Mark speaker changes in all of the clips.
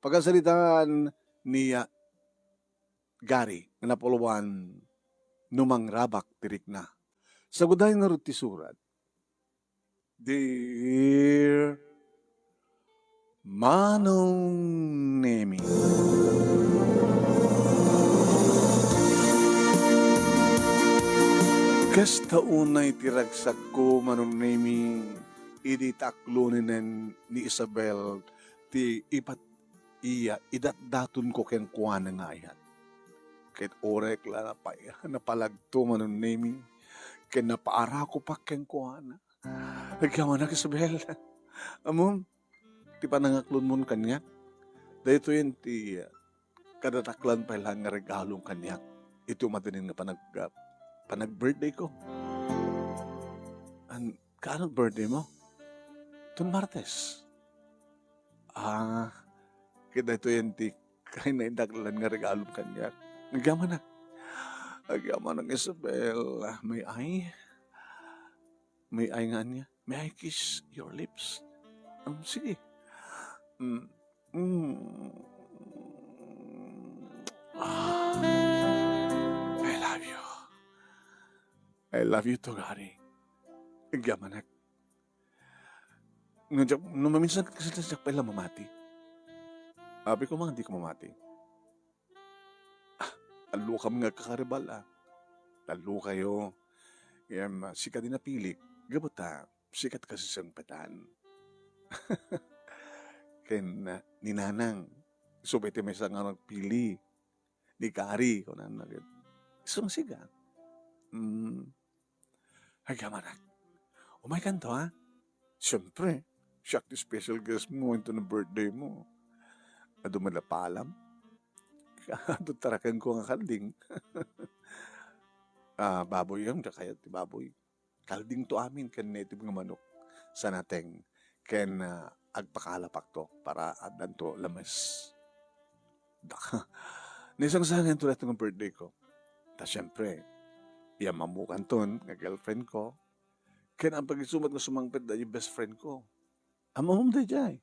Speaker 1: Pagkasalitaan niya Gary nga napuluan numang rabak tirik na. Sa guday nga ruti surat, Dear Manong Nemi, kasta unay tiragsak ko Manong Nemi, idi taklunin ni Isabel, ti ipat iya, idat datun ko ken kuana nga ayat. Ket orek la napalagto Manong Nemi, ken napaara ko pa ken kuana. Nagkaman na Isabel. Amom, ti panangaklon mon kanyak. Dahito yun ti kadataklan pa lang nga regalong kanyak. Ito madanin nga panag-birthday ko. Kaano birthday mo? Itong Martes. Kita ito yun ti kain na indaklan nga regalong kanyak. Nagkaman na. Nagkaman ng Isabel. May ay nga niya. May I kiss your lips? Sige. I love you. I love you too, Gary. Gamanak. Nung maminsan kasi siya pala mamati. Sabi ko mga hindi ko mamati. Talo ka mga kakaribal Talo kayo. Sikat din napilik. Gabuta, sikat kasi siyang patan. Ken ni Nanang, subete may isang nagpili. Ni Gary, kung na isang sigat. Ay, kamanak. Umay kanto, ha? Siyempre, siya the special guest mo ito na birthday mo. Adumala palam. Ado tarakan ko ang kalding. Baboy yung kaya ti baboy. Kalding to amin ken native nga manok sa nateng ken agpakalapak to para adan to lamas. Nisang sangan to ng birthday ko. Ta syempre, iya mamukan ton nga girlfriend ko. Ken ang pagisumat nga sumangpet da yung best friend ko. Amom da jay.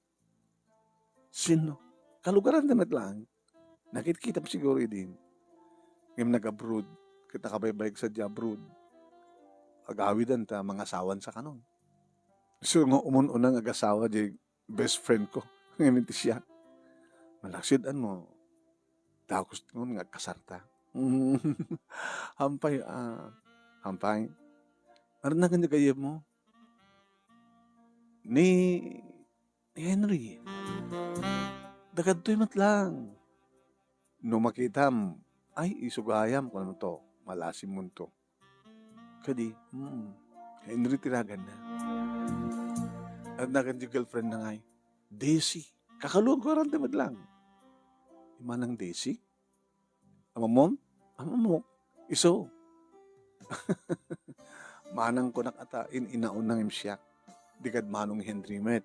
Speaker 1: Sino? Kalugaran damat lang. Nakit-kita siguro din. Ngayon nag-abroad. Kita kabaybayag sa abroad. Agawidan ta mga asawan sa kanon. So nga umununang agasawa di best friend ko. Ngayon ti siya. Malaksid ano. Takos nun nga kasarta. Hampay. Hampay. Aran na ganda kayo mo? Ni Henry. Dagad to'y matlang. No makitam, ay isugayam ko ano to. Malasim mo to. Kadi, Henry tiragan na. At nagan yung girlfriend na ngay, Daisy. Kakaluan ko rin tamad lang. Manang Daisy? Amamom? Amamok. Iso. Manang ko nakatain, inaunang imsyak. Digad manong Henry met.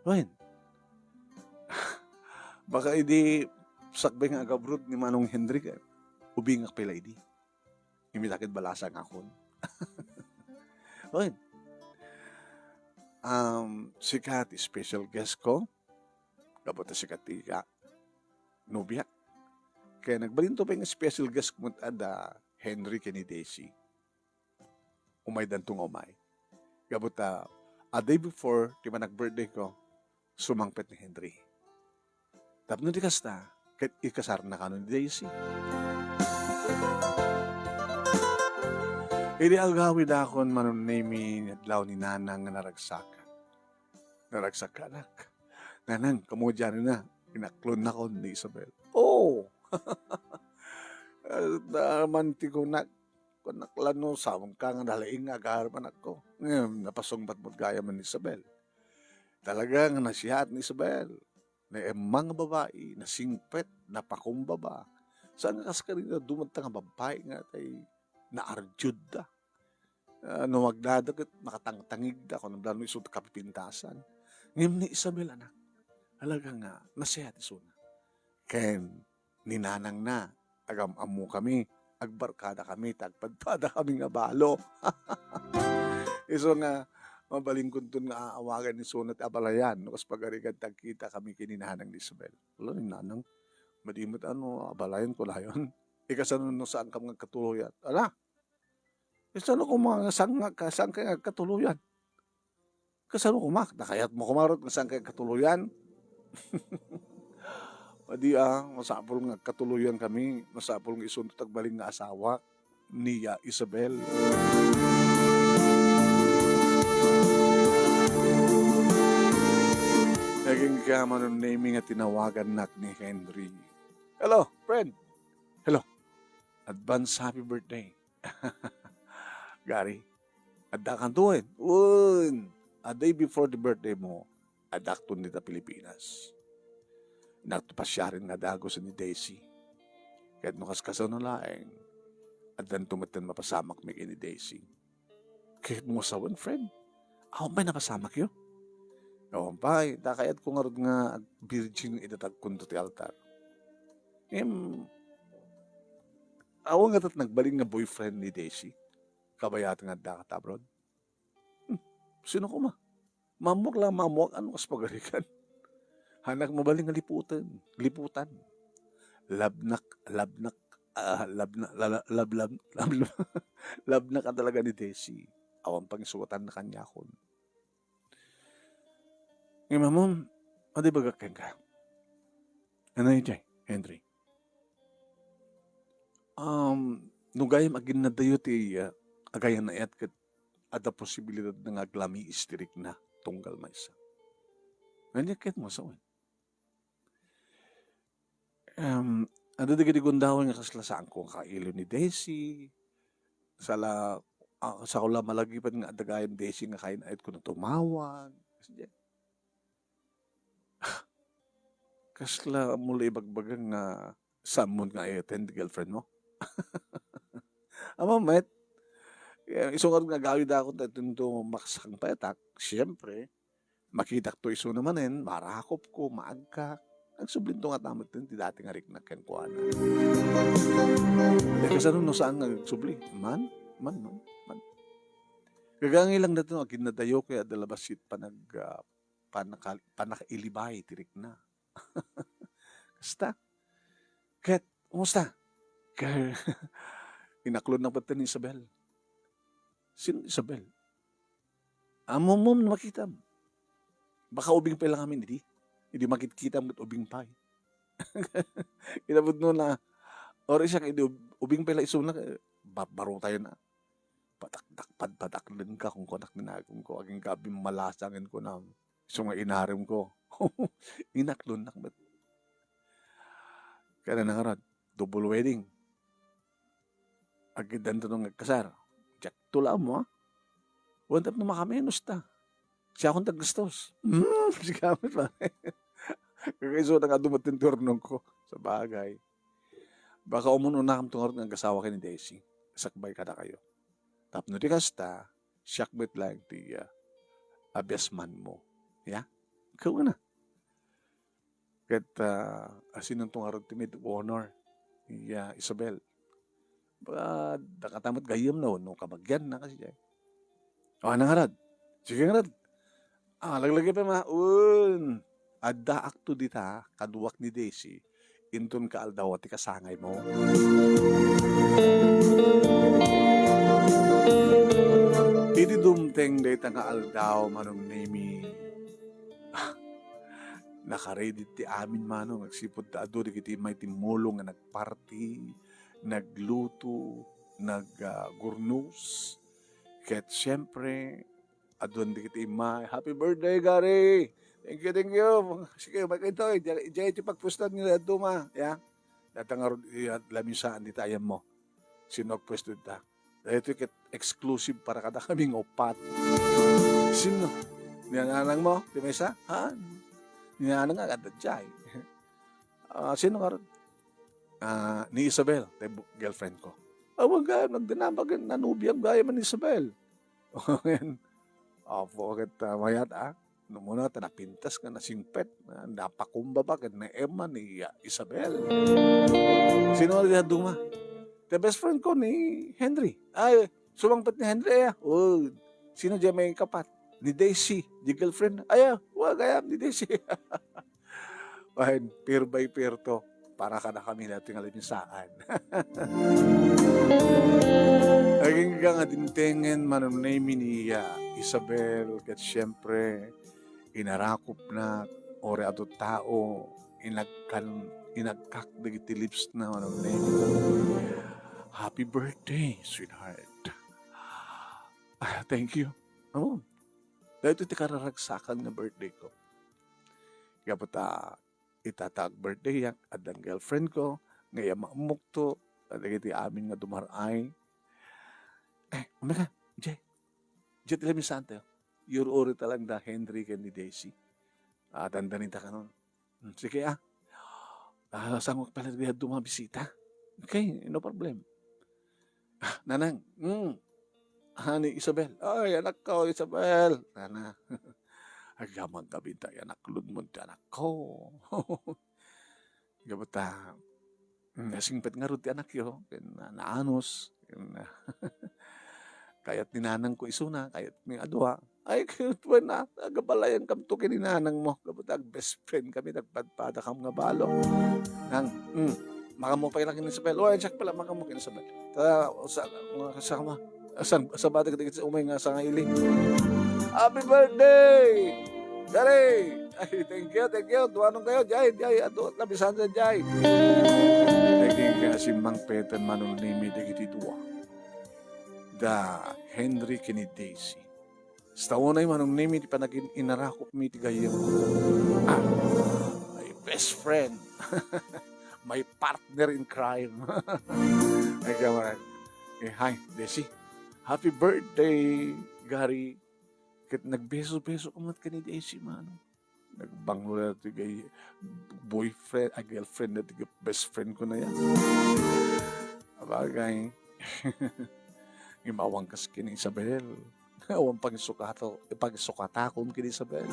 Speaker 1: Wen. Baka hindi sakbay nga agabrod ni manong Henry ka. Ubingak pala hindi. Imitakid balasang akon. Wen. Sikat, special guest ko. Kapag sikat ika. Nubyak. Kaya nagbalinto pa yung special guest ko ada Henry Kenny Daisy. Umay dantong umay. Kapag a day before, di ba nag-birthday ko, sumangpet ni Henry. Tapos di kasta, kahit ikasar na ka ni Daisy. Ili agawid akon manunemi adlaw ni Nanang nga naragsakan. Naragsak anak. Nanang, kamudyan na. Inaklon na ko ni Isabel. Oh! Namanti ko na. Kunaklano, sawang ka nga nalaing agarman ako. Ngayon, napasungbat mo gaya man ni Isabel. Talagang nasihat ni Isabel. Na mga babae, na singpet, na pakumbaba. Saan nga kasi na dumanta nga babae nga tay na arjud da. No magdadagat, makatangtangig da, kung nablano iso kapipintasan. Ngayon ni Isabel, anak, halaga nga, nasihat isuna. Ken, ninanang na, agam-amu kami, agbarkada kami, tagpadpada kami nga balo. Iso nga, Mabaling kuntun nga aawagan ni Sunat abalayan. Kas pagarigan tagkita kami kininanang ni Isabel. Wala ni nanang. Madimot abalayan ko layon. Ikasanon no saan ka mga katuluyan. Ala, kasano ko mga saan ka nga katuluyan? Kasano ko nakayat mo kumarot nga saan ka katuluyan? Adi masapol nga katuluyan kami. Masapol nga isunod tagbaling nga asawa niya Isabel. Naging kamanon naming at tinawagan nak ni Henry. Hello, friend. Hello. Advance happy birthday. Gary, adda kan tuwin. A day before the birthday mo, adak to nita Pilipinas. Natupasya rin nga dagos ni Daisy. Kahit nukas-kasaw na laeng, adan tumatan mapasamak mi ni Daisy. Kahit mo sawan, friend. Ako ba'y napasamak yun? Oo, ba'y, dakayat ko nga nga virgin idatag kundo ti altar. Awa nga tat nagbaling nga boyfriend ni Daisy. Kabayat nga dakat abroad. Sino ko Mamok lang, ano kas pagarikan? Hanak mabaling nga liputan. Labnak ka talaga ni Daisy. Awan pang isuwatan na kanya kon. Ngayon, mamon, adi bagakeng ka? Ano yun, Henry? Nugayam agin na dayo ti agayan na yat kat ada posibilidad na nga glami istirik na tunggal maysa. Ganyan kahit mo sa ano di gundawan nga kaslasaan ko kailo ni Daisy. Sa kula malagipan nga adagayan Daisy nga kain ayat ko na tumawag. Kasla mula ibagbagang nga samon nga attend girlfriend mo. Ama met. Isungat nga gawid ako tayo maksang patak. Siyempre, makita to iso namanin, marakop ko, maagka. Ang sublinto nga tamot din, ti dati nga rik na kenkuana. Kasi no saan nga subli? Man. Gagangilang na ito, agin na dayo kaya dalabasit panakailibay, tirik na. Kasta? Kat, kumusta? Inaklon na pati ni Isabel. Sino Isabel? Amom na makita. Baka ubing pa lang kami, hindi makikita mo ubing pa. Inabot no na, or siya, ubing pa lang iso na, baro tayo na. Patak-patak-patak-patak ka kung konak ninagong ko. Aging gabi malasangin ko na, iso nga inarim ko. Inaklon na. Kaya na nga double wedding. Agad danto nung nagkasar. Jack, tula mo Wantap na makamenos ta. Siya akong taggastos. Si gamit pa. Kakaiso na nga dumating turnong ko sa bagay. Baka umuno na kang tungarot ng kasawa kay ni Daisy. Sakbay ka na kayo. Tapno di kasta, siyakbet lang ti abesman mo. Ya? Ikaw na. Kat asin ng tungarot ti med honor ni Isabel. Baka nakatamot gayam na nung kamagyan na kasi siya. Nangarad. Sige ngarad. Laglagay pa Adda akto dita, kaduwak ni Daisy, intun ka aldaw at kasangay mo. Idi dumteng data nga aldaw manong nemi. Nakaready ti amin manong, nagsipod ta ado, di kiti may timulong nga nagparty, nagluto, naggurnus. Ket siyempre, adon di kiti may, happy birthday, Gary! Thank you. Sige, magkito. Ijay iti pagpustan nila duma. Ya? Datang lamisaan di tayo mo. Sinok pwesto ta. Ito exclusive para kada kaming opat. Sino? Niyananang mo? Di may isa? Niyananang nga kada jay. Sino nga rin? Ni Isabel, girlfriend ko. Wag ka, nagdinabag, nanubiyang gaya man ni Isabel. Bakit mayat nung muna napintas ka na singpet, napakumbaba ka na Emma ni Isabel. Sino na duma? The best friend ko ni Henry. Ay, sumangpat ni Henry. Sino dyan may kapat? ni Daisy, di girlfriend. Ayaw, wag ayam ni Daisy. Wahin, pair by pair to. Para ka na kami natin alam saan. Naging ka nga dintengen manunaymi ni Isabel kat siyempre inarakop na ore ato tao inagkak dagiti lips na manunaymi. Happy birthday, sweetheart. Thank you. Dahil ito ti kararagsakan na birthday ko. Kaya po itatag birthday yak at ang girlfriend ko ngayon maamok to at iti amin nga dumaray. Umaga, Jay tila misante. Your ori talang da Henry ken ni Daisy. Dandanin ta ka nun. Sige sangok pala diya dumabisita. Okay, no problem. Nanang, Honey, Isabel. Ay, anak ko, Isabel. Nana. Agamang kabinta, anak lunmon ti anak ko. Gabata, singpet nga rin ti anak yo. Naanos. Kaya't ninanang ko isuna, kaya't ni adwa. Ay, kaya na, agabalayan kam to kininanang mo. Gabata, best friend kami, nagpadpada kam nga balo. Nang, makamupay lang kin Isabel. Uy, check pala, makamupay kin Isabel. Mga kasama. Sa bata ka umay nga sa iling. Happy birthday! Gary! Ay, thank you. Tuwanong kayo, Jay. Ato, labisan sa Jay. Naging ka si Mang Petan manunimi digiti duwa. Da Henry kini Daisy. Sa taonay manunimi di pa naging inarakop mi ti gayem. My best friend. My partner in crime. Ay, kamaran. Hi, Daisy. Happy birthday, Gary. Kit nagbeso-beso umat ka ni Daisy, mano. Nagbanglo na ito kay boyfriend, girlfriend na ito, best friend ko na yan. Abagay, imawang kas kini Isabel. Awang pag-sukatakon kini Isabel.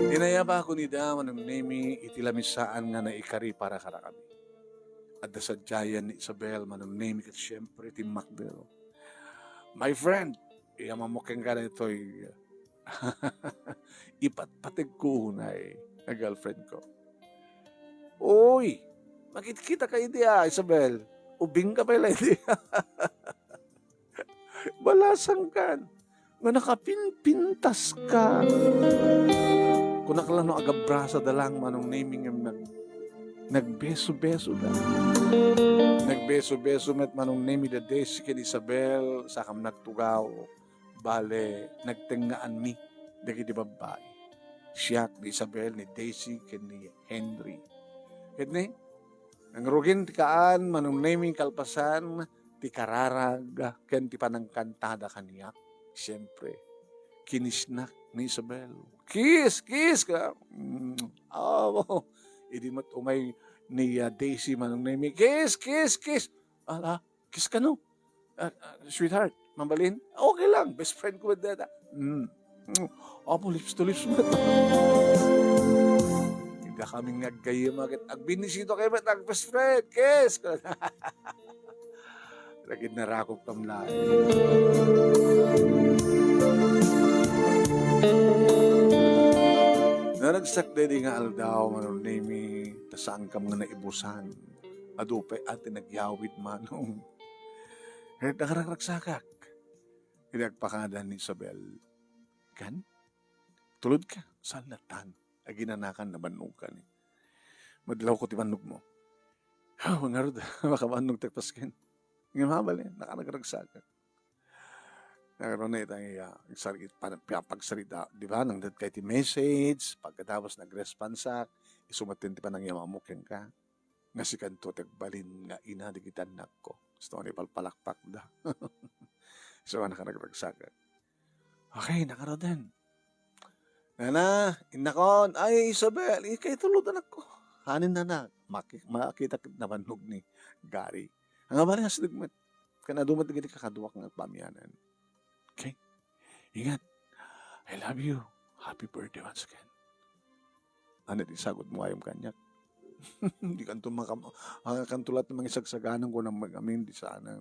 Speaker 1: Tinaya ba ako ni Daman ng Nemi, itilamisaan nga na ikari para kami. At nasadyayan ni Isabel, manong name kat siyempre, Tim Macdel. My friend, mamukeng ka na ito'y ipatpatig ko hunay na girlfriend ko. Uy, makikita ka idea, Isabel. Ubing ka pala idea. Balasang ka. Nga nakapinpintas ka. Kung nakalano agabrasa dalang manong naming yung nagbeso-beso na. Nagbeso-beso met manong name the Daisy ken Isabel sakam nagtugaw. Bale, nagtengaan mi dagiti babae. Siya ni Isabel, ni Daisy ken ni Henry. Ket ni ang rugin ti kaan manong naming kalpasan ti kararag ken ti panangkantada kaniyak. Siyempre, kinisnak ni Isabel. Kiss ka. Idi mat umay ni Daisy manong name. Kiss. Ala, kiss ka no? Sweetheart, mambalin? Okay lang, best friend ko with that. Lips to lips mo. Hindi kaming nagkaya makit. Agbinisito kayo ba't ang best friend? Kiss! Lagid na rakop kamlain. Nanagsakdedi nga aldaw manong name tasaan kam nga naibusan. Adupay at nagyawid manong. Kaya nakaragsakak. Pinagpakadan ni Isabel. Kan? Tulod ka. Saan natan? Aginanakan na banog ka ni. Madlaw ko ti banog mo. Nga rod. Makabanog tagpaskin. Nga mabal nakaragsakak. Nagkaroon na itang pagsarita, di ba? Nang dat kay ti message, pagkatapos nag-responsak, isumatin ti pa nang yamamukyan ka. Nga si kanto tagbalin nga ina di kita anak ko. Gusto ni palpalakpak da. So, nakaragsagan. Okay, nakaroon din. Nana, inakon, ay Isabel, ikay tulod anak ko. Hanin na, makita naman ni Gary. Ang abali nga siligmat, kanadumat na gini kakaduwak ng pamyanan. Okay? Ingat. I love you. Happy birthday once again. Ano di sagot mo ayong kanyak? Hindi kanto kantulat ng mga isagsaganan ko ng magamin di sana.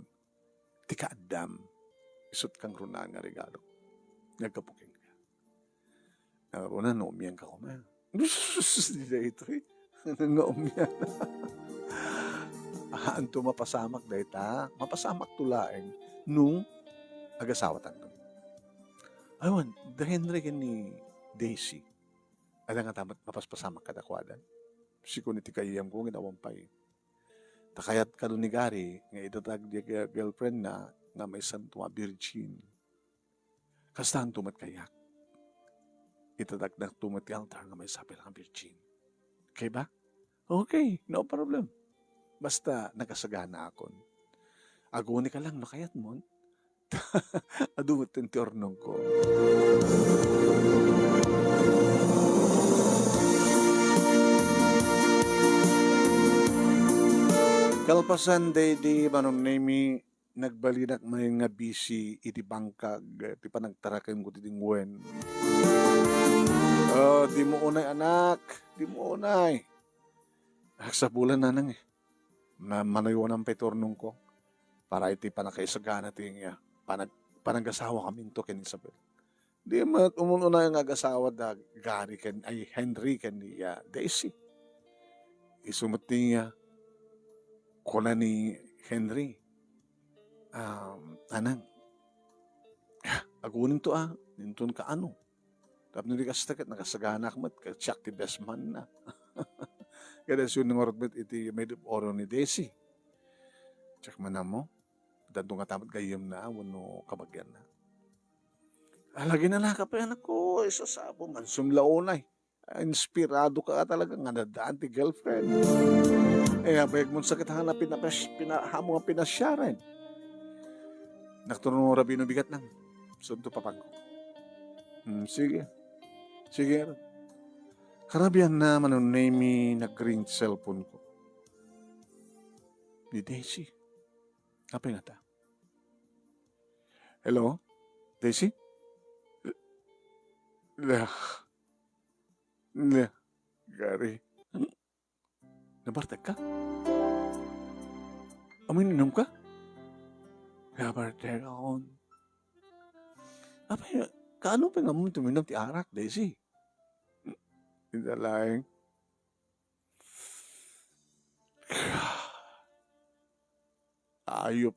Speaker 1: Di ka Adam. isut kang runaan nga regalo. Nagkapuking ka. Naruna, naumiyang ka ko man. Hindi na ito eh. Naumiyang. Anto mapasamak dahil ta. Mapasamak tulaeng nung agasawa tanto. Aywan, dahil rin ni Daisy. Alam nga tamat mapaspasamak kadakwadan. Siko ni tikayam ko ginawampay. Takayat ka ni Gary, nga itatag di girlfriend na nga may santo virgin. Kastahan tumat kayak. Itatag na tumat altar nga may sapil ng virgin. Okay ba? Okay, no problem. Basta nakasagana akon. Aguni ka lang, nakayat mo. Adumot yung tiornong ko. Kalpasan di manon nemi nagbalinak may nga busy iti bangkag ti panagtaraken ko ti dingwen. Oh, di mo unay anak, di mo unay. Sa bulan na nang na manayuan ang petornong ko para iti panakaisagana ti nga panagasawa kami to ken Isabel. Di mat umununay nga agasawa da Gary ken ay Henry ken ni Daisy. Isumat niya kuna ni Henry. Anang, agunin to nintun ka ano. Tapos nili kastakat, nakasagana kamat, katsiyak ti best man na. Kaya siya nangorot iti may oro ni Daisy. Tsak man na mo, dadong katamat gayam na, wano kabagyan na. Lagi na nakapay anak ko, isa sabo man, sumlaonay. Inspirado ka talaga nga nadaan ti girlfriend. Bayag mo sakit hanapin na pinahamo ang pinasyaran. Nakturong rabino bigat lang. Sunto papag ko. Sige. Sige. Karabihan na manunemi nag-ring cellphone ko. Ni Daisy. Apa nga ta? Hello? Daisy? Gary. Nabartag ka? Amoy ninom ka? Nabartag ako. Apa yun? Kaano pa nga mo tuminom ti arak, Daisy? Indalaing. Ayop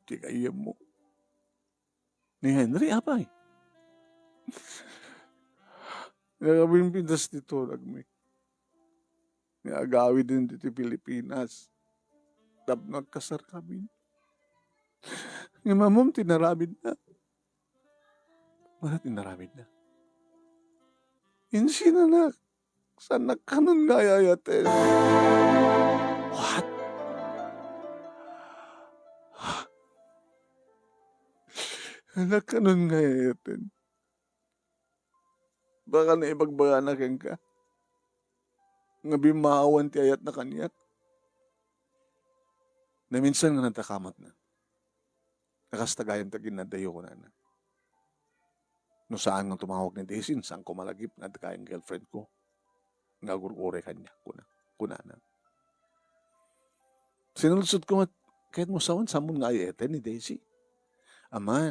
Speaker 1: ti kayam mo. Ni Henry, apay? Nagabinpintas dito, nagmay. Nagawi din dito Pilipinas. Tap nagkasar kami. Ng mamam tinaramid na. Mana tinaramid na? Insi na na. Saan nagkanon nga yayatin? What? Nagkanon nga yayatin? Baka na ibagbaga na ka. Nga bimawan ti ayat na kanyak. Na minsan nga natakamat na. Nakastagayan tagin na dayo ko na. No saan nga tumawag ni Daisy, saan ko malagip na kayang girlfriend ko. Nga gurgure kanya. Kuna na. Sinulusot ko nga, kahit mo sawan, samon nga ayete ni Daisy. Ama,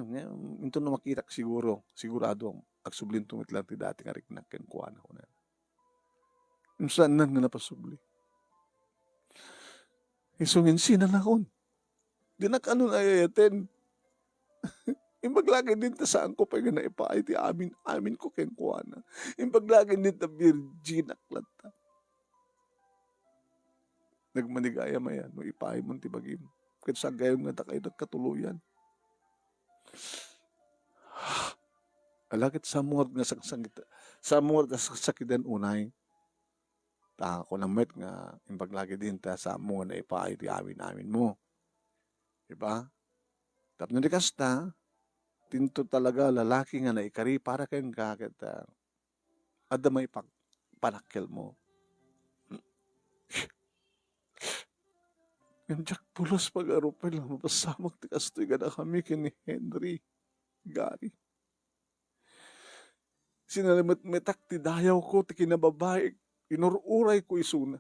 Speaker 1: ito na makita siguro, sigurado ang agsublin tumitlang ti dati nga riknak ken kuana ko na. Yung saan nga napasubli. Isungin sina na kon. Di na kanon ayayaten. Imbaglagay din ta saan ko pa nga naipaay ti amin ko ken kuana. Imbaglagay din ta virgin aklat ta. Nagmanigaya mayan, no ipaay mo ti bagim. Ket sa gayong nga ta kayo nagkatuluyan. Alakit sa mga nga sa mga sakidan unay. Ta ko namet nga imbaglagay din ta sa mga na ipaay ti amin mo. Diba? Tapos nalikas ta, tinto talaga lalaki nga naikari para kayong kakit ada may panakil mo. Yung Jack Pulos pag-aropel, mapasamag ti kastoy gana kami kini Henry, Gary. Sinalimat-metak ti dayaw ko, ti kinababae, inururay ko isuna.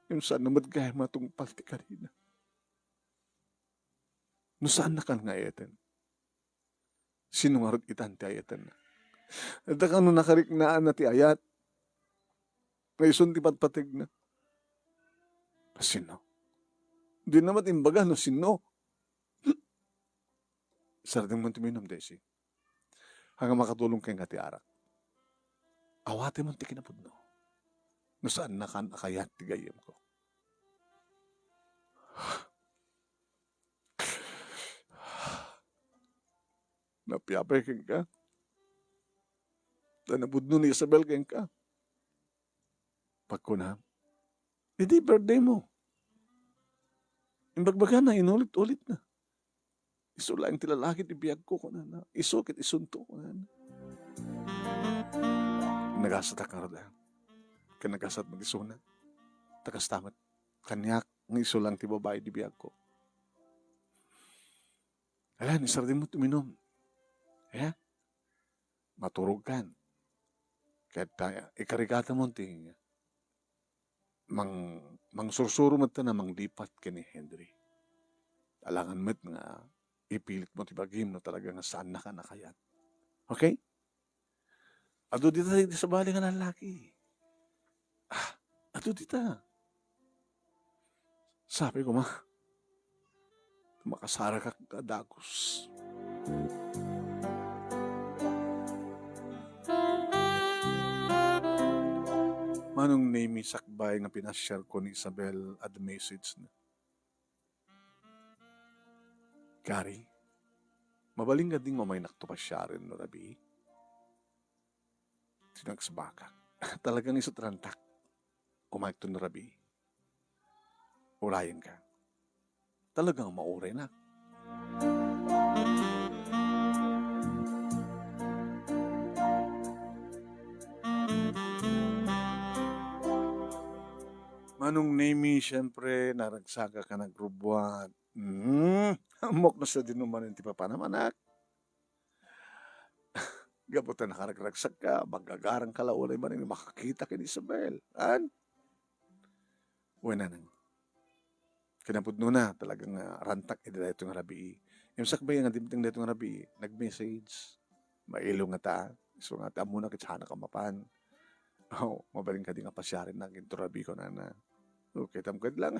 Speaker 1: Yung saan naman kaya matungpal ti karina. No saan na kan nga ayatan? Sinungarot itan ti ayatan na. At ano nakariknaan na ti ayat, ngayon ti patpatig na. Sino? Di naman imbaga no sino. Sarding mo tuminom, Desi. Hanggang makatulong kayo nga ti arak. Awate mo ti kinapudno. No saan na kan akayat ti gayem ko. Napiyapay keng ka. Tanabudno ni Isabel keng ka. Pagkuna, hindi birthday mo. Imbagbaga na, inulit-ulit na. Isula ang tilalakit, ibiyag ko na na. Isukit, isunto ko na na. Nagasat ka rin. Kanagasat mag-isuna. Takas tamat. Kanyak, ng isulang ti babae, ibiyag ko. Ayan, isardin mo tuminom. Eh? Maturog kan. Kaya ikarigata mo ti mang sursuro mo na mang lipat kini Henry. Alangan mo't nga ipilit mo ti bagim no talaga nga saan na ka nakayat. Okay? Ado dita sa bali nga lalaki. Ado dita. Sabi ko makasara ka kadagos. Manong name sakbay nga pinashare ko ni Isabel at the message na. Kari, mabaling nga ding mamay nakto pa siya rin no rabi. Sinagsbaka. Talagang isutrantak. Kumaik to no rabi. Urayan ka. Talagang mauray na. Manong name siyempre, naragsaga ka ng grubuan. Amok na sa dinuman ti papanamanak. Gabutan nakaragragsak ka, magagarang kalaulay man yung makakita kay Isabel. Wala nang. Kinapudno na, talagang rantak ito na itong rabi. Yung sakbay nga dimting na itong rabi, nag-message. Mailo nga ta. So nga ta muna kitsana ka mapan. Mabaling ka di nga pasyarin na ginto rabi ko na na. Okay, tamkad lang.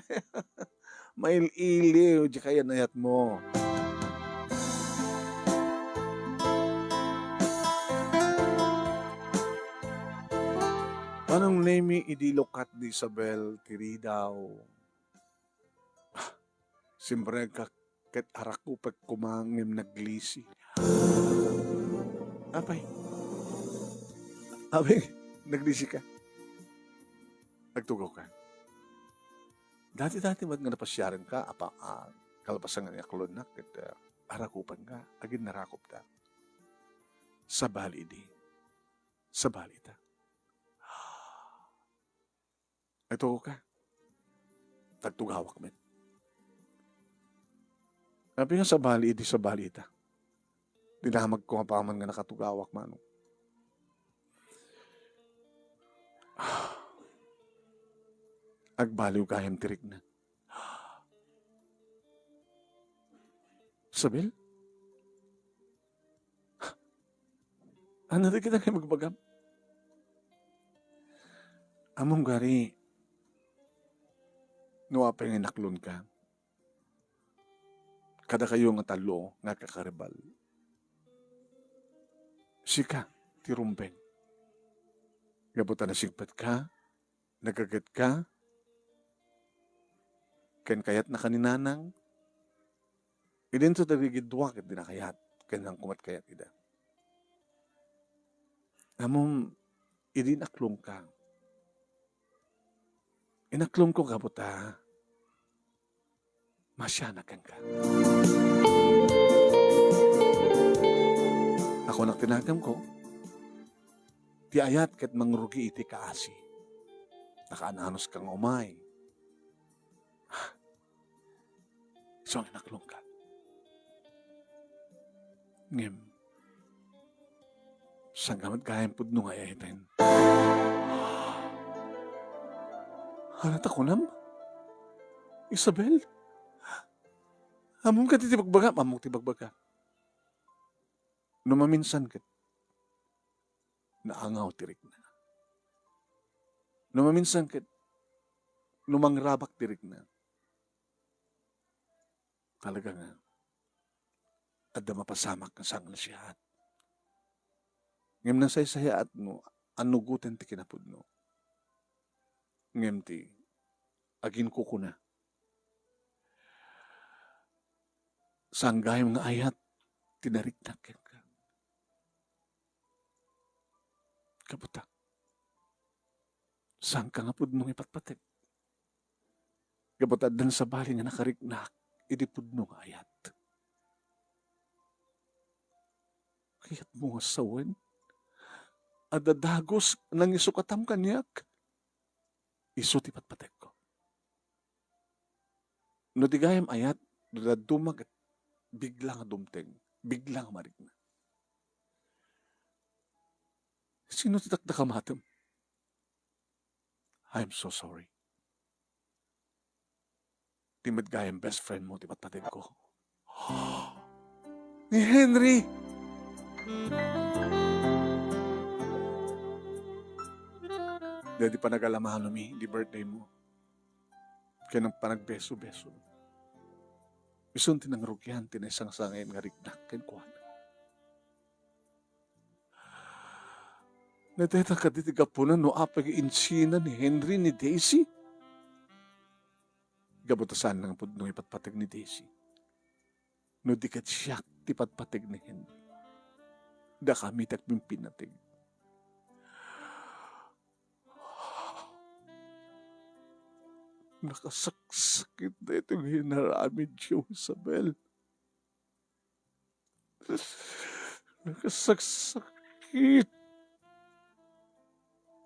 Speaker 1: Mail-ili, di kaya nayat mo. Anong name idilokat ni Isabel Tiridaw? Siyempre ket araku pag kumangim naglisi. Apay, naglisi ka. Nagtugaw ka. Dati-dati ba't nga napasyaran ka, kalapasan nga niya klon na, ket arakupan ka, agin narakop ta. Sa bali di. Sa bali ta. Ito ka. Tagtugawak men. Sabi nga sa bali di sa bali ta. Dinamag ko nga paman nga nakatugawak man. Agbaliw kayam tirik na. Isabel? Ano rin kita kayo magbagam? Among gari, nuwapay nga naklon ka. Kada kayo nga talo, nga kakaribal. Sika, tirumbeng. Gabutan na sigpat ka, nagagat ka, ken kayat na kaninanang, idin to tagigidwa ket dinakayat, ken nang kumat kayat ida. Amom, idin aklong ka. Inaklong ko kabuta, masyanakan ka. Ako nagtinagam ko, ti ayat ket mangrugi iti kaasi. Nakaananos kang umay. So, naklong ka. Ngem, sanggamad kayang pudno nga ayahitin. Halat ako nam? Isabel? Among ka titibagbaga, among tibagbaga. Numaminsan ket, naangaw tirik na. Numaminsan ket, numangrabak tirik na. Talaga nga, adda mapasamak ng sangal siya. Ngem na say-sayaat no, anugutan ti kinapudno. Ngem ti, agin ko kuna. Sanggay mga ayat, tinariknak ka. Kaputa. Sang ka nga pudnong ipatpatik. Kaputa dan sa bali nga nakariknak, idi pudno nga ayat. Kayat mo nga sawen, adadagos nang isukatam kanyak. Isu ti patpatik ko. No di gayam ayat, dumag at bigla nga dumteng, bigla nga marikna. Sino ti takdakamatem? I'm so sorry. Timid gayam best friend mo, ti patpatik ko. Ni Henry! Dahil di pa nagalamahan mi, di birthday mo. Kaya nang panagbeso-beso. Isun tinangrugyan, tinaisang sangayin nga rignak, kaya kuhan. Nateta ka ditiga po na no apag insina ni Henry ni Daisy. Gabutasan ng pudno ipatpatag ni Daisy. No di kat siya ti patpatag ni Henry. Da kami takmimpinatig. Nakasaksakit na itong hinaramid siya, Isabel. Nakasaksakit.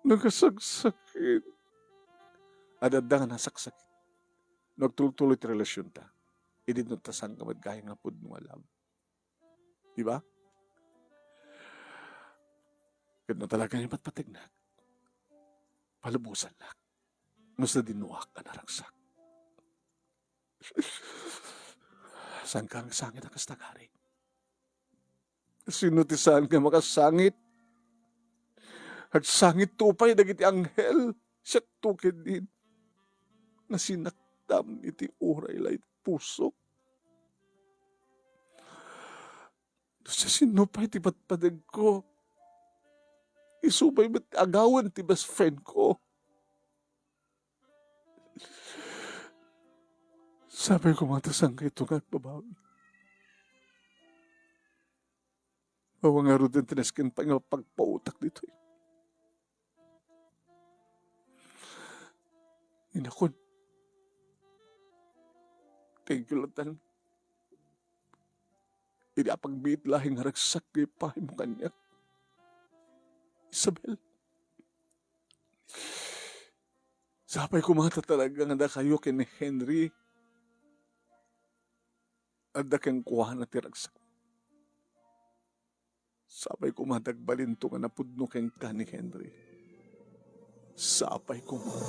Speaker 1: Nakasaksakit. Adada nga nasaksakit. Nagtuloy ti relasyon ta. Hindi nung tasang kamad kaya nga po nung alam. Diba? Kaya talaga yung patpatig na. Palubusan na. Nusa dinuak ka narangsak. Saan kang sangit ang kastagari? Sinutisan ka makasangit. Agsangit tupay dagiti anghel. Siya tukid din. Na sinakdam iti uray lay puso. Sa sinupay ti patpadag ko. Isubay ba't agawan ti best friend ko. Sabi ko matasang kay tungat babawi. Bawa nga ro din tinaskin pa nga pagpautak dito. Inakon. Thank you, Latan. Hindi apagbit lahing haragsak di pahay mo kanya. Isabel. Sapay ko mga talaga nga kayo kini Henry. Ada kang kuha na tiragsak. Sapay ko matagbalinto nga napudno kang ka ni Henry. Sapay ko mga.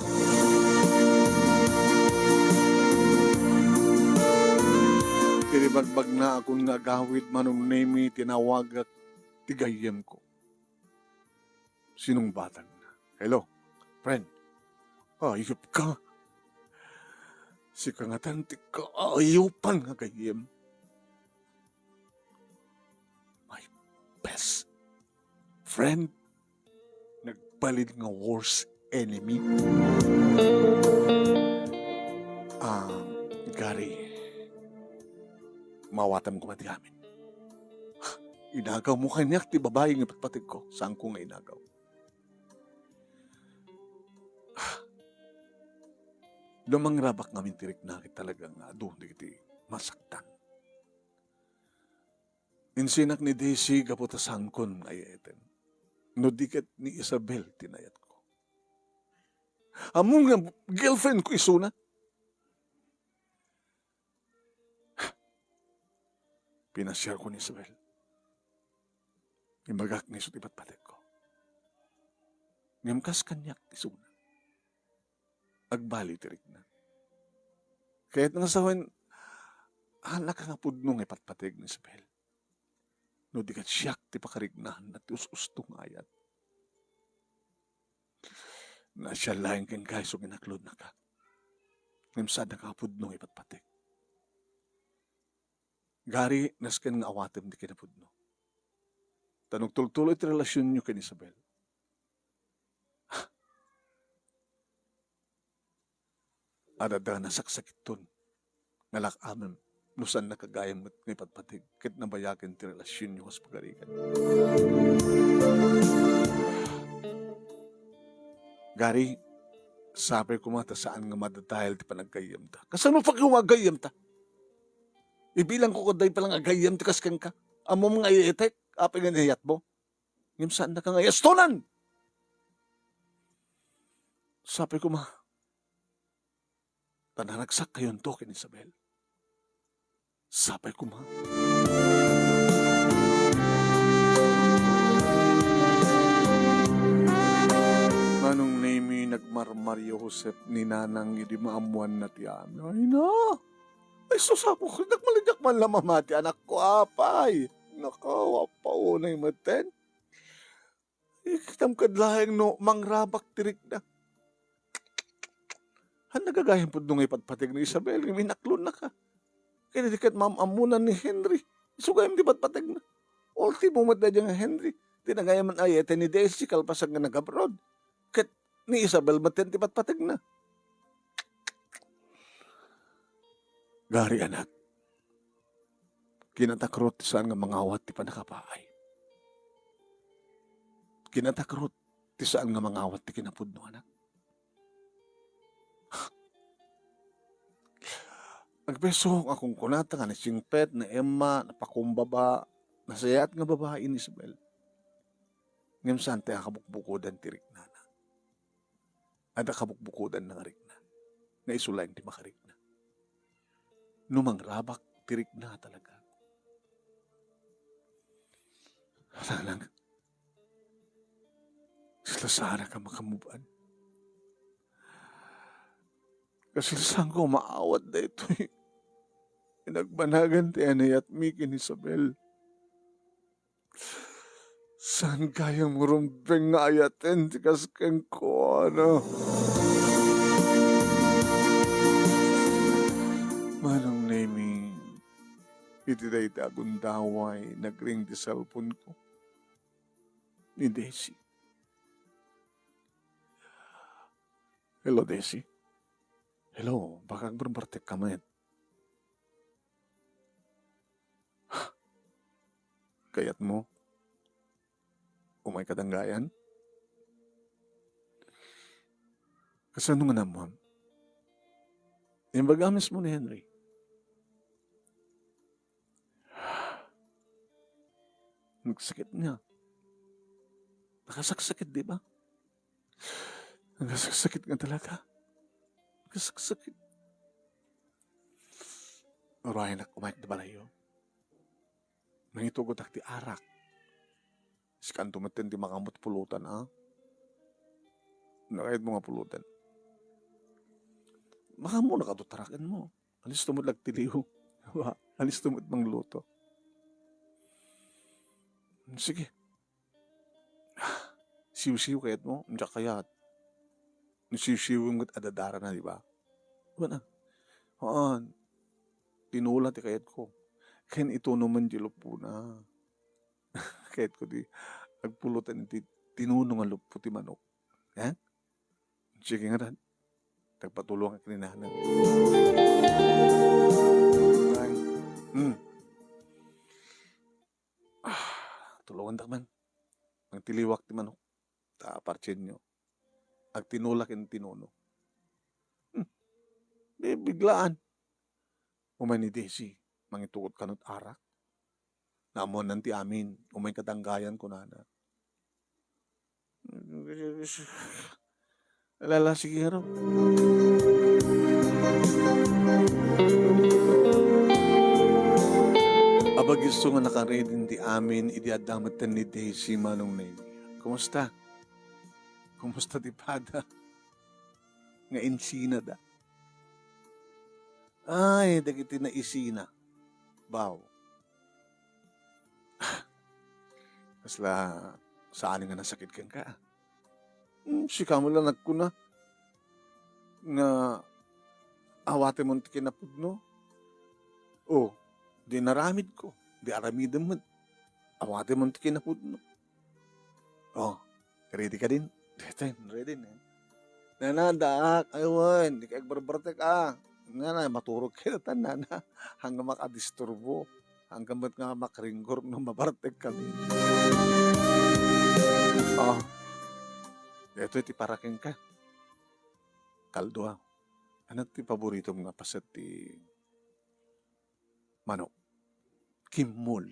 Speaker 1: Tinibagbag na akong nga gawid manong nemi tinawag at tigayem ko. Sinong batang na? Hello, friend. Ayop ka. Si kangatan ti ka ayupan nga gayem. My best friend. Nagbalid nga worst enemy. Gary. Mawatam ko mati amin. Inagaw mo kanyak ti babae nga patpatig ko. Saan ko nga inagaw? Lumangrabak namin tirik na talagang doon di masaktan. Insinak ni Daisy kaputasan kon ay eten. No diket ni Isabel tinayat ko. Among nga girlfriend ko isuna. Pinasyar ko ni Isabel. Imagak ni sutipat patek ko. Ngamkas kanyak isuna. Agbali tirik na. Kahit nga sawan, anak nga pudno nga ipatpatig ni Isabel. No di kat siyak ti pakarignahan at us-ustong ayat. Na siya laing ken kay so ginaklod na ka. Ngimsad na ka pudno nga ipatpatig. Gari nasken nga awatem di kinapudno. Tanong tultuloy ti relasyon nyo ken Isabel. Adada na saksakiton. Ngalak amen. Nusan na kagayam at ngipatpatig. Kit nabayakin ti relasyon nyo sa pagarikan. Gari, sabi ko mata saan nga madadahil ti panagkayam ta. Kasan mo pag umagayam ta? Ibilang ko kaday palang agayam ti kaskan ka. Amo mga iitek, apay nga niyat mo. Ngim saan na ka nga yastonan? Sabi ko tananagsak kayon to kin Isabel. Sabi ko Manong name nagmarmaryo Josep ni nanang idi maamuan na tiyan. Ay na! Ay susabo ko, nagmaligyak man lang mamati anak ko apay. Nakawa pa unay maten. Ikitam kadlaheng no mangrabak tirik na. Han nagagayang po nung ipatpatig ni Isabel, minaklon na ka. Kaya di kat mamamunan ni Henry. Isugayam di patpatig na. Ultimo matda dyan nga Henry. Tinagayaman ay ete ni Daisy kalpasag nga nag-abroad. Kat ni Isabel maten ti patpatig na. Gari anak. Kinatakrot saan nga mangawat ti panakapaay. Kinatakrot ti saan nga mangawat ti kinapudno anak. Nagpeso akong kunata nga na singpet, na Emma, na pakumbaba, nasayat nga babae ni Isabel. Ngam sante ang kabukbukudan tirik na na. Ada kabukbukudan na ngarik na. Na isulaing di makarik na. Numang rabak tirik na talaga. Alang, sila sana ka makamuban. Kasi saan ko maawat na ito eh. Pinagbanagan ti Anay at Mikin Isabel. Saan kaya mo rumpeng nga ayaten ti kasken ko, ano? Manong naming, itiday akong daway, nagring ti cellphone ko. Ni Daisy. Hello, Daisy. Hello, bakag berbartek ka man. Kayat mo? Umay kadanggayan? Kasano nga naman? Yung bagamis mo ni Henry. Nagsakit niya. Nakasaksakit, di ba? Nakasaksakit nga talaga. Nakasaksakit. Orahin na kumaik na balayo. Nangitugot ak ti arak. Sikan tumatin ti makamot pulutan, ha? Nakayad mo nga pulutan. Baka mo nakatutarakan mo. Alis tumot lagtiliw. Alis tumot mang luto. Sige. Siw-siw kayat mo. Diyak kayat. Siw-siw yung adadara na, di ba? Wala. Haan. Tinula ti kayat ko. Ken ito naman di lupo na. Kayat ko di. Agpulutan iti tinunong ang lupo ti manok. Eh? Sige nga rin. Tagpatulong ang kininahanan. Tulungan ta man. Ang tiliwak ti manok. Taparchen nyo. Ag tinulak in tinuno. Biglaan. Umay ni Daisy. Mangitukot kanot arak. Namon nanti amin. Umay katanggayan ko na. Alala, sige nga raw. Abag gusto nga nakaredin di amin, idiadamatan ni Daisy manong na ini. Kumusta? Kumusta di pada? Nga insina da. Ay, dagiti na isina. Baw. Kasla, saan nga nasakit kang ka? Si kamo lang nagkuna, nga awate mo ti kinapudno. Oh, di naramid ko. Di aramidem mo. Awate mo ti kinapudno. Oh, ready ka din? Ready na. Nanadak, aywan, di ka agbarbartek Nga na, maturog kayo tanan na hanggang makadisturbo. Hanggang ba't nga makaringgor na mabartek kami. Oh, ito iti paraking ka. Kaldo Ano ti paborito mo nga paset ti manok? Kimol.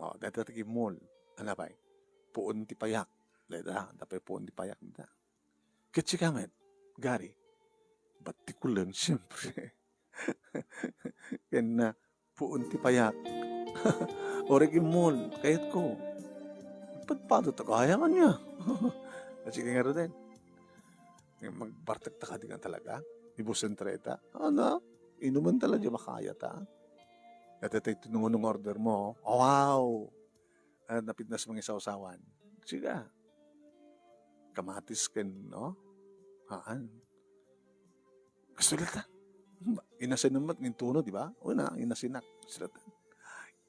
Speaker 1: Oh, dati ti kimol. Ano ba? Puon ti payak. Dada, dapat puon ti payak. Kitsi kamet, gari. Ba't ti kulang, siyempre. Kaya na, puon ti payak. Ore kimol, kayat ko. Pagpado ta kaya man niya. Kasi kaya nga rin. Magbartak ta ka din talaga. Ibusan treta. Ano? Inuman talaga makaya ta. At ito tinungunong order mo. Oh, wow! At napidnas mga isaw-sawan. Siga. Kamatis ken, no? Haan. Kasulat inasin naman ng tuno, di ba? Una, inasinak. Sulatan.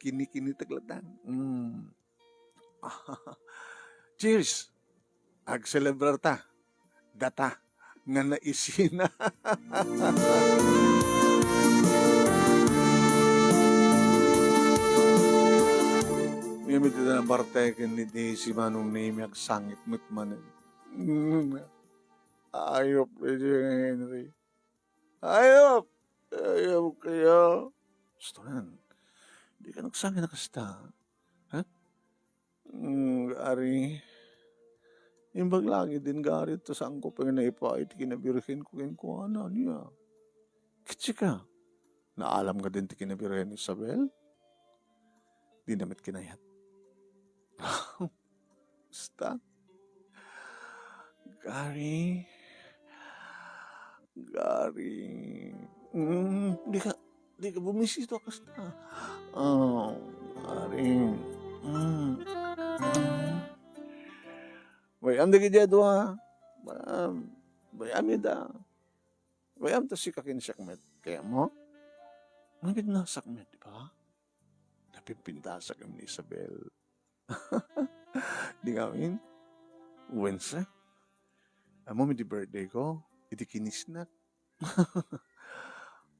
Speaker 1: Kini-kinitaglatan. Cheers! Ag-celebrar ta. Data. Nga naisina. Ngamit na bartekin ni Daisy manong name agsangit mo't manin. Ayop na Henry. Ayop! Ayop kaya. Gusto nan. Di ka nagsangit na kasta. Ha? Gari. Imbag lagi din gari ito saan ko pa nga naipait. Kinabirhin ko ano niya. Kitsi ka. Naalam ka din ti kinabirhin Isabel? Di namit kinayat. Basta. Gary. Di ka bumisito kasta. Oh, Gary. Bayam da gidya doa. Bayam yada. Bayam ta si kakin sakmet. Kaya mo? Nabit na sakmet, di ba? Napipintasak ni Isabel. Di kami, Wednesday. Amo, di birthday ko. Iti kinisnak.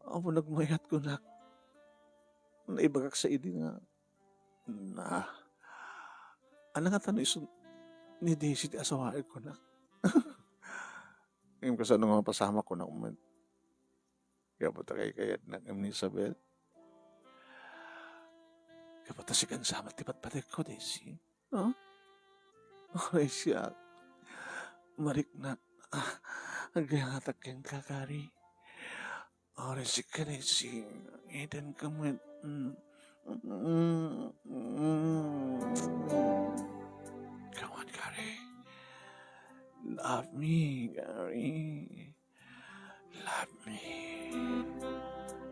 Speaker 1: Amo, nagmayat ko na. Naibagak sa idi nga. Ano nga tanong iso ni Daisy ti asawain ko na. Ngayon kasi ano nga pasama ko na kuman. Kaya po kayat na ni Isabel. Kaya po si kansama ti patpatik ko, Daisy. Huh? Ay siya. Marik na. Agayatak kang kakari. Ore si Daisy. Eden kamu. Come on, Gary. Love me, Gary. Love me.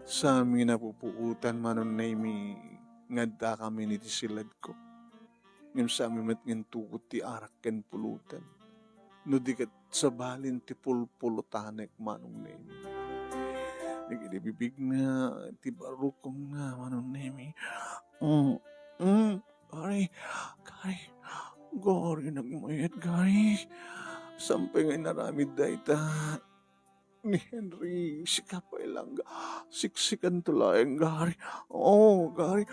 Speaker 1: Sa amin napupuutan manon na ngadda kami ni tisilad ko. Ngam sa amin mat ng tukot ti arak ken pulutan. No di kat sa balin ti pulpulutanek manong na nagilibibig na ti barukong na manong na Gary, nagmayat, Gary. Sampay nga naramid da ita. Ni Henry, sikapay lang. Siksikan tulayang, Gary. Oh, Gary.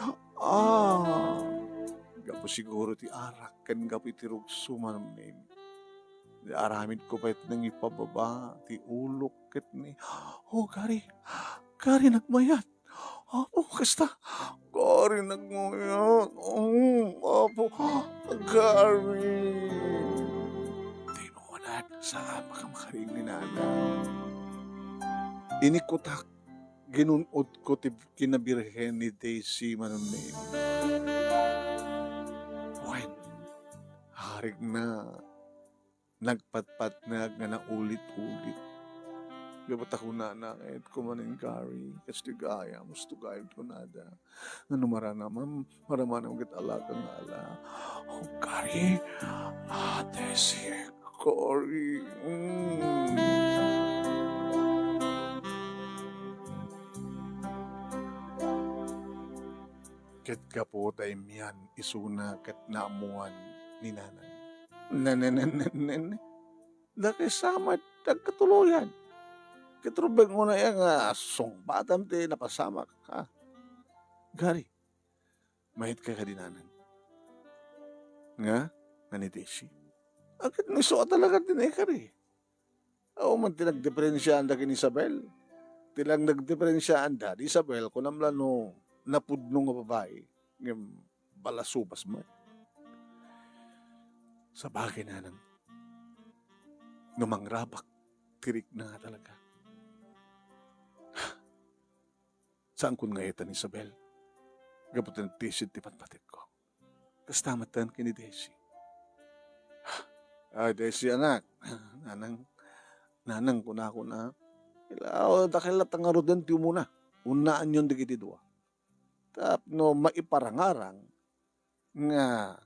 Speaker 1: Gapo siguro ti arak kan gapo iti rugso manong name. Aramid ko pa ito nang ipababa, ti ulok ket ni. Oh, Gary. Gary, nagmayat. Apo, kasta. Gary, nagmayat. Apo, Gary. Di mo wanad, saan makamakaring ni Nana. Inikutak, ginunod ko ti kinabirhen ni Daisy manon name. When, harig na, nagpatpat na nga na ulit-ulit. Gabat ako na et ko maning kari, kas ti gaya, musto gayod ko nada. Ano maraman ang ala kang ala. Oh, kari, ate si kari. Ket kapot ay miyan, isuna ket naamuan ni nanan. Nanen, daki samat, tagkatuluyan. Kitrubeng mo na yan nga, batam ti napasama ka. Gari, mahit ka kadinanan. Nga, naniteshi. Agad nisuot talaga din kari. Oo man tinagdiferensyaan da kin Isabel. Tilang nagdiferensyaan da, di Isabel, kung namlano, napudno nga babae, ng balasubas mo. Sa bagay na nang, numangrabak, tirik na nga talaga. Saan kun nga itan Isabel? Gabutan tisid ti patpatit ko. Kastamatan kini Desi. Ay, Desi anak. Nanang kuna ko na. Ilaw, dakilat ang arudan ti muna. Unaan yun di kiti dua. Tapno maiparangarang nga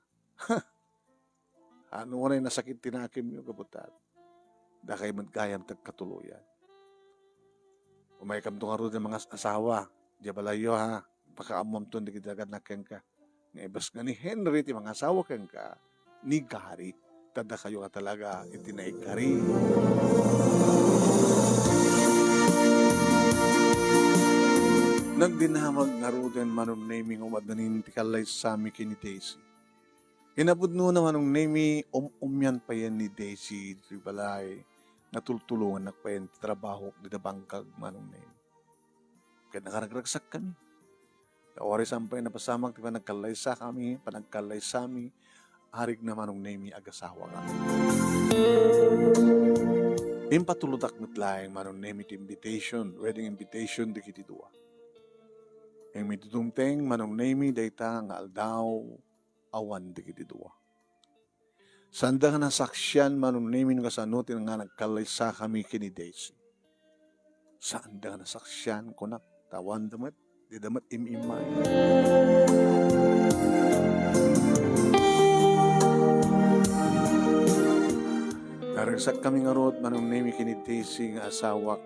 Speaker 1: ano nga na nasakit tinakim yung kabutat. Dakay magkayam tagkatuluyan. Umay kam tong arudan mga asawa. Jabalayo ha. Pakaamam to di kitagan na keng ka. Ibas nga ni Henry ti mga asawa keng ka. Ni Gary. Tada kayo ka talaga itinay Gary. Nagdinamag nga rudan manong naming umadanin ti kalay sami kini Daisy. Inabot no naman ng nami umyan pa yan ni Daisy di balay. Natultulungan na pa yan ti trabaho di na bangkag manong nami. Kaya nakaragragsak kami. Kawari sampay na pasamag di pa nagkalaysa kami, panagkalaysa kami, harig naman ng nami agasawa kami. Impatuludak naglayang manong nami ti invitation, wedding invitation di kiti dua. Yung mitutungteng manong nami dayta nga aldaw awan di kiti dua. Sanda nga nasaksyan manong nami nga sanutin nga nagkalaysa kami kini Daisy. Sanda nga nasaksyan kunak tawan damat, di damat imimay. Naragsak kami nga rod, manong nami kini Daisy nga asawak.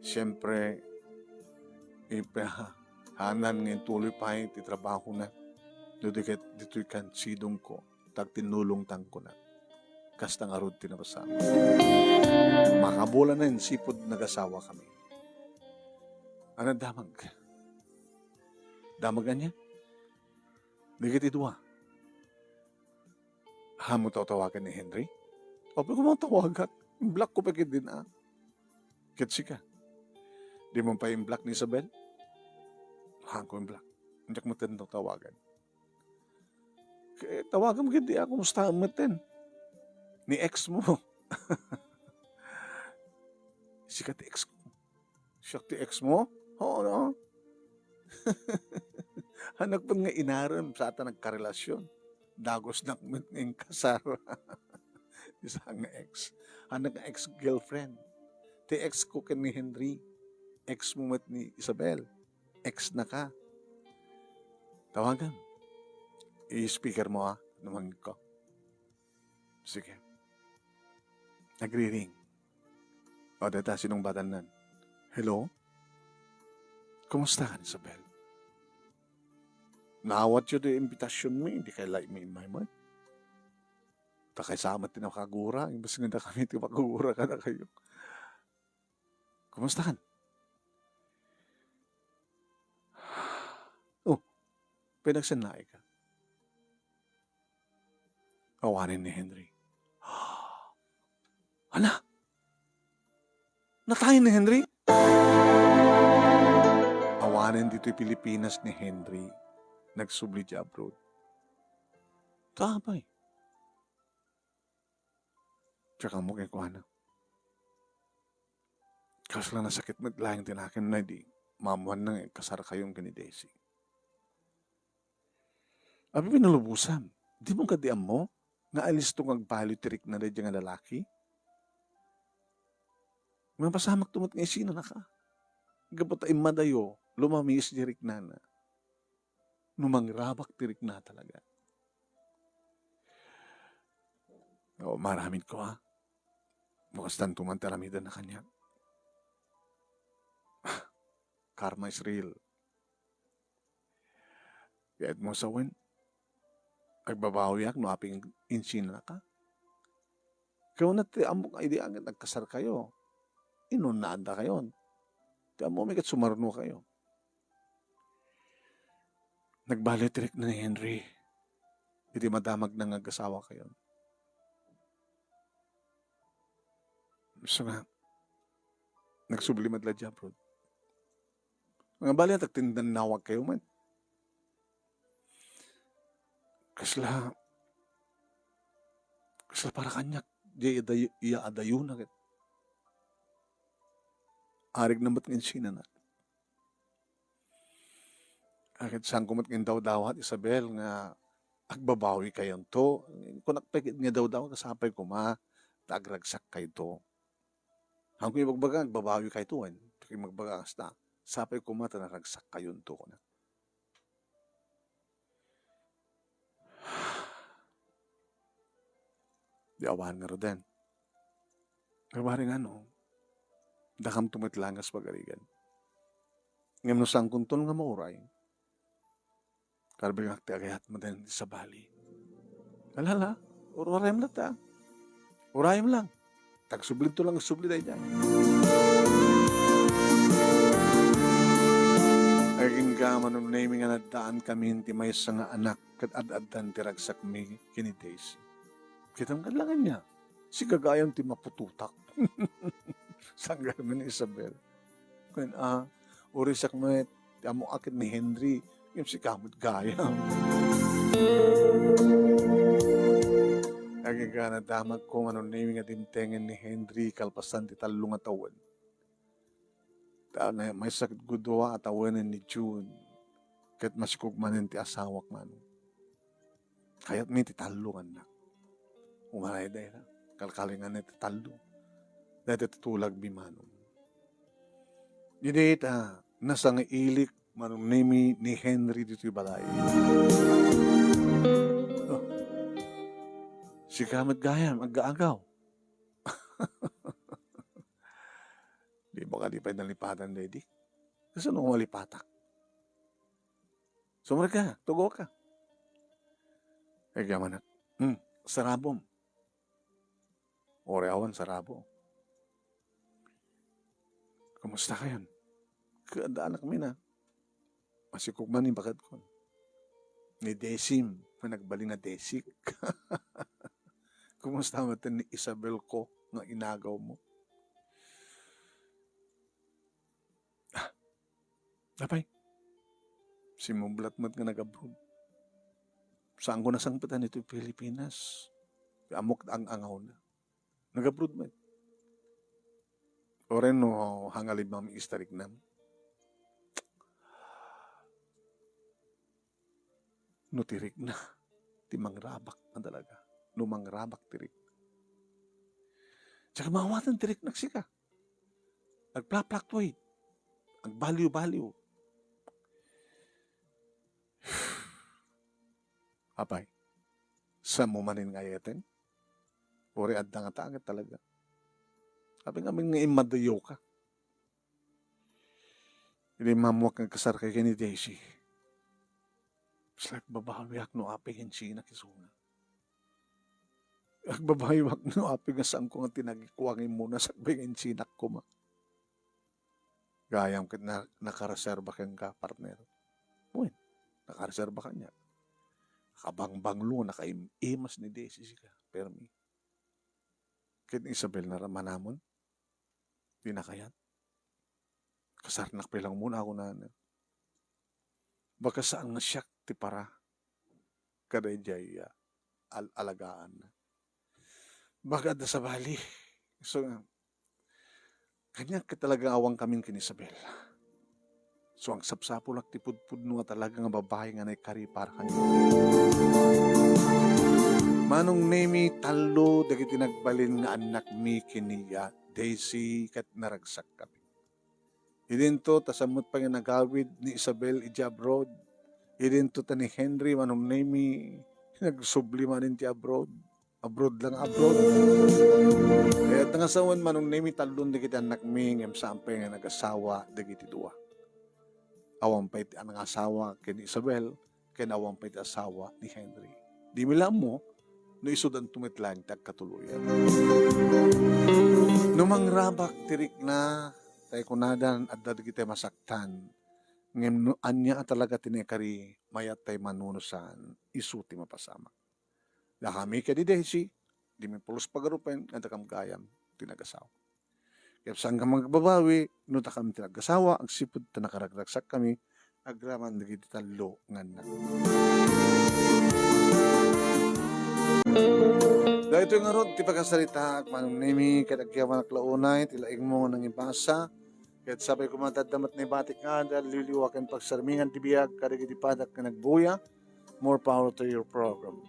Speaker 1: Siyempre, hanan ngayon tuloy pa yung titrabaho na. Dito'y kan sidong ko, tagtinulong tang ko na. Kasta nga rod tinapasama. Makabola na yung sipod nag-asawa kami. Ano damag? Damagan niya? Digit idua. Hamo tawagan ni Henry? O, pag mo tawagan, black ko pa din ah. Kitsi ka. Di mo pa yung black ni Isabel? Hang ko yung black. Hindi ko matindang tawagan. Kaya tawagan mo hindi ako musta matin. Ni ex mo. Sikat ex ko. Siyak ti ex mo? Oo, no? Hanak pa nga inaram sa ata nagkarelasyon. Dagos na ng kasar. Isa nga ex. Hanak nga ex-girlfriend. Ti ex ko ken ni Henry. Ex mo mat ni Isabel. Ex na ka. Tawagan. I-speaker mo ha. Naman ko. Sige. Nagri-ring. O, data, sinong batanan? Hello? Kumusta ka, Isabel? Naawat yun yung imbitasyon mo, hindi kayo like me in my mind. Takay sama tin ang kagura, imbas nga na kami ito makagura ka na kayo. Kumusta ka? Oh, pinagsanay ka. Awanin ni Henry. Ana? Natayin ni Henry? Awanin dito'y Pilipinas ni Henry. Nagsubli di abroad. Kabay. Tsaka mo kay kuhana. Kaso lang nasakit mo lang tinakin na di mamuhan nang kasara kayong gani Daisy. Abi pinulubusan. Di mo kadiam mo? Nga alis itong agbalo tirik na rin yung lalaki? Mapasamak tumot nga isina na ka. Gabot ay madayo, lumamis dirik na na. Numangrabak dirik na talaga. O maraming ko ha. Bukas tan tumantaramidan na kanya. Karma is real. Kaya't mo sawin, agbabawiak no aping insina na ka. Kung nati amok ay di agad nagkasar kayo, inon na anda kayo. Kaya mo may sumarno kayo. Nagbalitrick na ni Henry. Hindi madamag na nag-asawa kayo. So nga, nagsublimad la dyan, bro. Mga bali at tindan nawag kayo man. Kasla para kanyak, di iya adayo na. Arig na ba't ngin sina na? Akit saan kumat ngin daw-dawat, Isabel, nga agbabawi kayon to. Kung nakpekit nga daw-daw, kasapay ko tagragsak kayo to. Hanggang yung magbaga, agbabawi kayo to. Kaya magbaga kasta, sapay ko naragsak kayon to. Di awan nga ro din. Kabari nga no, dakam tumitlangas pagarigan. Ngam no sang kuntun nga mauray. Karbi nga agayat mo din sa bali. Alala, urayam lang ta. Urayam lang. Tagsublid to lang sublid ay dyan. Aging gaman ng naming nga nadaan kami hindi may sa nga anak kat ad-adan tiragsak mi kini Daisy. Kitang kalangan niya. Si kagayang ti mapututak. Sanggal mo ni Isabel. Kung urisak mo ti amo akit ni Henry. Yung si kamot gayang. Aging ka nadamag kung anong naming nga dimtengen ni Henry kalpasan ti talong atawan. May sakit gudwa at awanin ni June. Kahit masikugmanin ti asawak man. Kaya't may ti talungan na. Umaray dahil na. Kalkalingan na ti talong. Dahil tutulag bimanon. Dito nasang ilik manong name ni Henry dito balay. Oh. Si kamat gayam,ag-aagaw. Di ba kalipay ng lipatan, lady? Kasi nung malipatak. Sumara ka, tugo ka. Ay gaman at, sarabom. Oreawan, sarabo. Kamusta ka yan? Kaadaan kami na. Masikugman yung bakit ko. Ni Desim, nagbaling na Desik. Kumusta mo ni Isabel ko nga inagaw mo? Napay, si Mublat mat nga nag-abroad. Saan ko nasangpatan ito Pilipinas? Amok ang angaw na. Nag-abroad man. O rin no, hangalib mami istarik na. No tirik na. Timang rabak na talaga. Numang rabak tirik. Tsaka mawatan tirik na sika. Nagplaplaktuit. Ang baliw-baliw. Apay, sa mumanin nga yatin, uri adda nga taangat talaga. Sabi nga nga imadayo ka. Hindi mamuak ng kasar kay ni Daisy. It's like babawiak no apigin siya na kisuna. Babawiak no apig nga saan ko nga tinagikuwangin muna sa bingin sinak ko ma. Gayam kit na nakareserba kang ka partner. Buwan, nakareserba ka niya. Nakabangbanglo, nakaimas ni Daisy siya. Permi. Kit Isabel na ramanamon, di na kayat. Kasarnak pa lang muna ako na. Baka saan nga siyak ti para kaday jay alagaan na. Baka da sa bali. So, kanya talaga awang kaming kin Isabel. So, ang sapsapulak ti pudpud nga talaga nga babae nga naikari para kanya. Manong nemi talo dagiti nagbalin nga anak mi kiniya Daisy kat naragsak kami. Idinto tasamot pa nga nagawid ni Isabel iti abroad. Idinto ta ni Henry manong nemi nagsubli manin ti abroad. Abroad lang abroad. Kaya tangasawan manong nemi talon dagiti anak mi ngem sampay nga nagasawa dagiti dua. Awang pa iti anang asawa ken Isabel ken awang pa iti asawa ni Henry. Di milam mo no isudan tumitlang tagkatuluyan. Numangrabak tirik na tayo kunadan at dadagiti masaktan. Ngem no anya talaga tinekari mayat tayo manunusan isuti mapasama. Dahami ka di Daisy, di may pulos pagarupen at akam gayam tinagasawa. Kaya saan ka magbabawi, no takam tinagasawa, ang sipod ta nakaragraksak kami, agraman dagiti talo nga. Dahil ito nga ron, ti pagkasalita, manong nemi, kadagyaman aklaunay, tilaing mo nang ibasa, kahit sabay kumatadamat na ibatik nga, dahil liliwakan pagsarmingan tibiyag, kadagiti padak na nagbuya, more power to your program.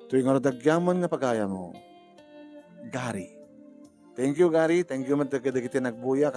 Speaker 1: Ito yung nga dagyaman nga pagaya mo, Gary. Thank you, Gary. Thank you, matagdagiti nagbuya.